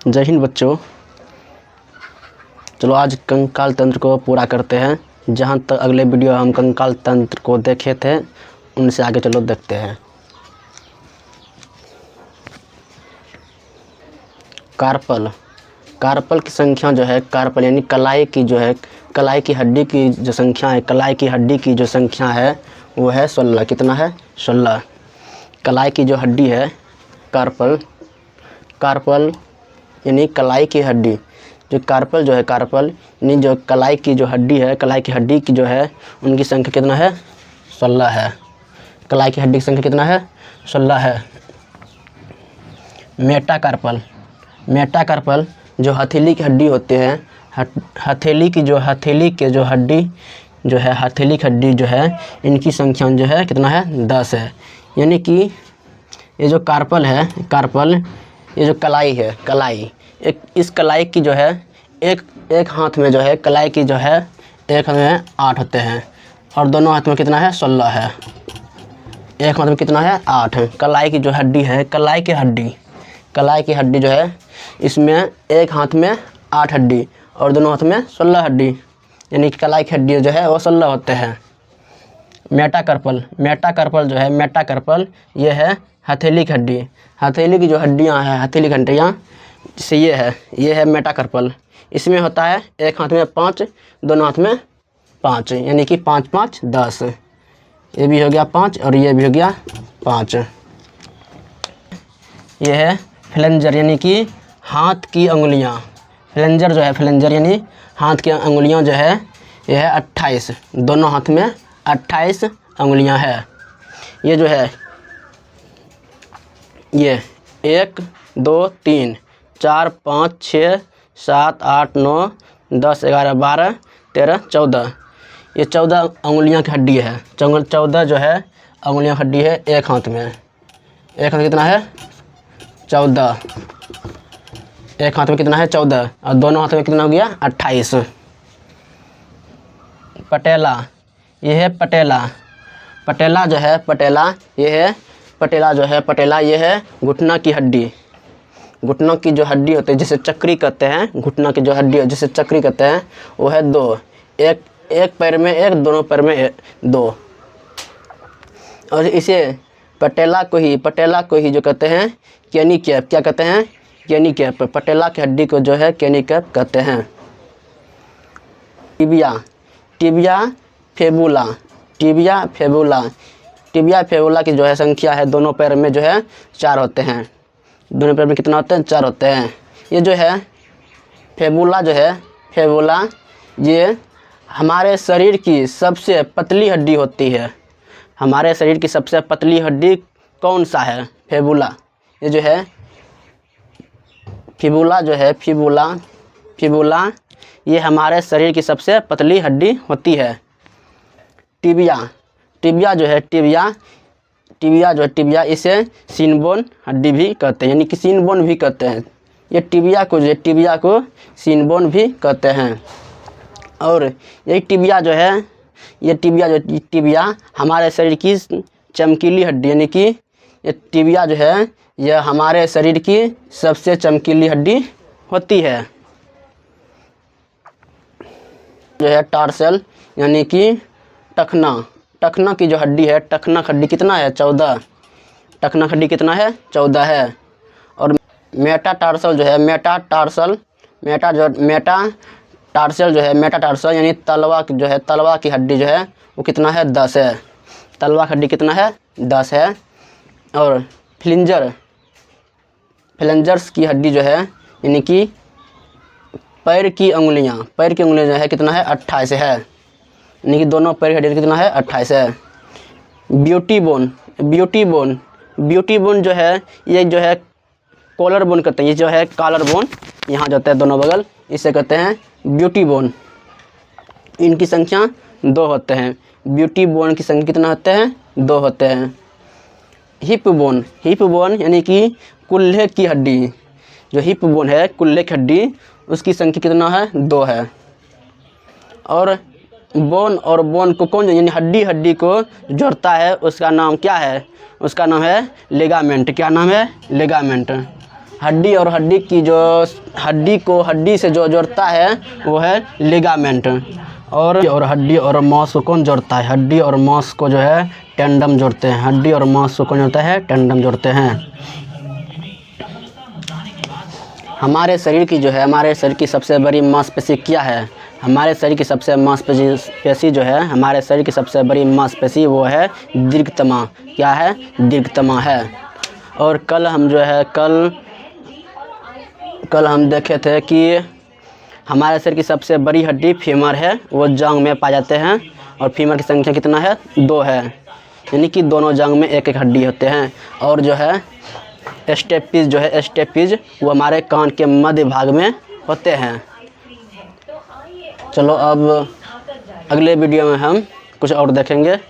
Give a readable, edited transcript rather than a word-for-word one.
जय हिंद बच्चों। चलो आज कंकाल तंत्र को पूरा करते हैं। जहाँ तक अगले वीडियो हम कंकाल तंत्र को देखे थे उनसे आगे चलो देखते हैं। कार्पल, कार्पल की संख्या जो है, कार्पल यानी कलाई की जो है, कलाई की हड्डी की जो संख्या है, कलाई की हड्डी की जो संख्या है वो है 16। कितना है? 16। कलाई की जो हड्डी है कार्पल, कार्पल यानी कलाई की हड्डी, जो कार्पल जो है, कार्पल यानी जो कलाई की जो हड्डी है, कलाई की हड्डी की जो है उनकी संख्या कितना है? 16 है। कलाई की हड्डी की संख्या कितना है? 16 है। मेटाकार्पल, मेटाकार्पल जो हथेली की हड्डी होते हैं, हथेली की जो हथेली के जो हड्डी जो है, हथेली की हड्डी जो है इनकी संख्या जो है कितना है? 10 है। यानी कि ये जो कार्पल है, कार्पल ये जो कलाई है, कलाई, एक इस कलाई की जो है एक हाथ में जो है कलाई की जो है एक हाथ में 8 होते हैं और दोनों हाथ में कितना है? 16 है। एक हाथ में कितना है? 8 है। कलाई की जो हड्डी है, कलाई की हड्डी, कलाई की हड्डी जो है इसमें एक हाथ में 8 हड्डी और दोनों हाथ में 16 हड्डी, यानी कि कलाई की हड्डी जो है वो 16 होते हैं। मेटाकार्पल, मेटाकार्पल जो है, मेटाकार्पल ये है हथेली की हड्डी, हथेली की जो हड्डियां हैं, हथेली की हड्डियां जैसे ये है मेटाकार्पल। इसमें होता है एक हाथ में 5, दोनों हाथ में 5, यानी कि 5 5 10। ये भी हो गया 5 और ये भी हो गया 5। ये है फ्लेंजर यानी कि हाथ की अंगुलियां, फ्लेंजर जो है, फ्लेंजर यानी हाथ की अंगुलियां जो है ये है 28, दोनों हाथ में 28 अंगुलियां है। ये जो है ये 1 2 3 4 5 6 7 8 9 10 11 12 13 14, ये 14 अंगुलियां की हड्डी है। 14 जो है अंगुलियां की हड्डी है एक हाथ में। एक हाथ में कितना है? 14। एक हाथ में कितना है? 14 और दोनों हाथ में कितना हो गया? 28। पटेला, ये है पटेला, पटेला जो है, पटेला ये है, पटेला जो है, पटेला ये है घुटना की हड्डी, घुटनों की जो हड्डी होती है जिसे चक्री कहते हैं, घुटना की जो हड्डी है जिसे चक्री कहते हैं वो है 2, एक पैर में 1, दोनों पैर में 2। और इसे पटेला को ही जो कहते हैं कैनीकैप, क्या कहते हैं? कैनीकैप। पटेला की हड्डी को जो है कैनीकैप कहते हैं। Tibia, tibia fabula, tibia fabula, tibia fabula की जो है संख्या है दोनों पैर में जो है 4 होते हैं। दोनों पैर में कितना होते हैं? 4 होते हैं। ये जो है फेबुला जो है, फेबुला ये हमारे शरीर की सबसे पतली हड्डी होती है। हमारे शरीर की सबसे पतली हड्डी कौन सा है? फेबुला। ये जो है फिबुला जो है, फिबुला, फिबुला ये हमारे शरीर की सबसे पतली हड्डी होती है। टिबिया, टिबिया जो है, टिबिया, टिबिया जो है, टिबिया इसे सीनबोन हड्डी भी कहते हैं, यानी कि सीनबोन भी कहते हैं। ये टिबिया को जो है, टिबिया को सीनबोन भी कहते हैं। और ये टिबिया जो है, ये टिबिया जो, टिबिया हमारे शरीर की चमकीली हड्डी, यानी कि ये टिबिया जो है यह हमारे शरीर की सबसे चमकीली हड्डी होती है। जो है टार्सल यानी कि टखना, टखना की जो हड्डी है, टखना हड्डी कितना है? 14। टखना हड्डी कितना है? 14 है। और मेटाटार्सल जो है, मेटाटार्सल, मेटाटार्सल जो है, मेटाटार्सल यानी तलवा जो है, तलवा की हड्डी जो है वो कितना है? 10 है। तलवा की हड्डी कितना है? 10 है। और फ्लिंजर, फ्लेंजर्स की हड्डी जो है यानी कि पैर की अंगुलियां, पैर की अंगुलियां जो है कितना है? 28 है, यानी कि दोनों पैर की हड्डी कितना है? 28 है। Beauty bone, beauty bone, beauty bone जो है ये जो है कॉलर बोन कहते हैं, ये जो है कॉलर बोन यहाँ जो होता है दोनों बगल, इसे कहते हैं ब्यूटी बोन। इनकी संख्या 2 होते हैं। ब्यूटी बोन की संख्या कितना होते हैं? 2 होते हैं। हिप बोन, हिप बोन यानी कि कुल्हे की हड्डी, जो हिप बोन है कुल्हे की हड्डी उसकी संख्या कितना है? 2 है। और बोन और बोन को कौन यानी हड्डी को जोड़ता है उसका नाम क्या है? उसका नाम है लिगामेंट। क्या नाम है? लिगामेंट। हड्डी और हड्डी की जो हड्डी को हड्डी से जो जोड़ता है वो है लिगामेंट। और हड्डी और मांस को कौन जोड़ता है? हड्डी और मांस को जो है टेंडम जोड़ते हैं। हड्डी और मांस को कौन जोड़ता है? टेंडम जोड़ते हैं। हमारे शरीर की सबसे बड़ी मांसपेशी क्या है? हमारे शरीर की सबसे मांसपेशी जो है, हमारे शरीर की सबसे बड़ी मांसपेशी वो है दीर्घतमा। क्या है? दीर्घतमा है। और कल हम देखे थे कि हमारे शरीर की सबसे बड़ी हड्डी फीमर है, वो जांघ में पाए जाते हैं। और फीमर की संख्या कितना है? 2 है, यानी कि दोनों जांघ में एक एक हड्डी होते हैं। और जो है स्टेपीज वो हमारे कान के मध्य भाग में होते हैं। चलो अब अगले वीडियो में हम कुछ और देखेंगे।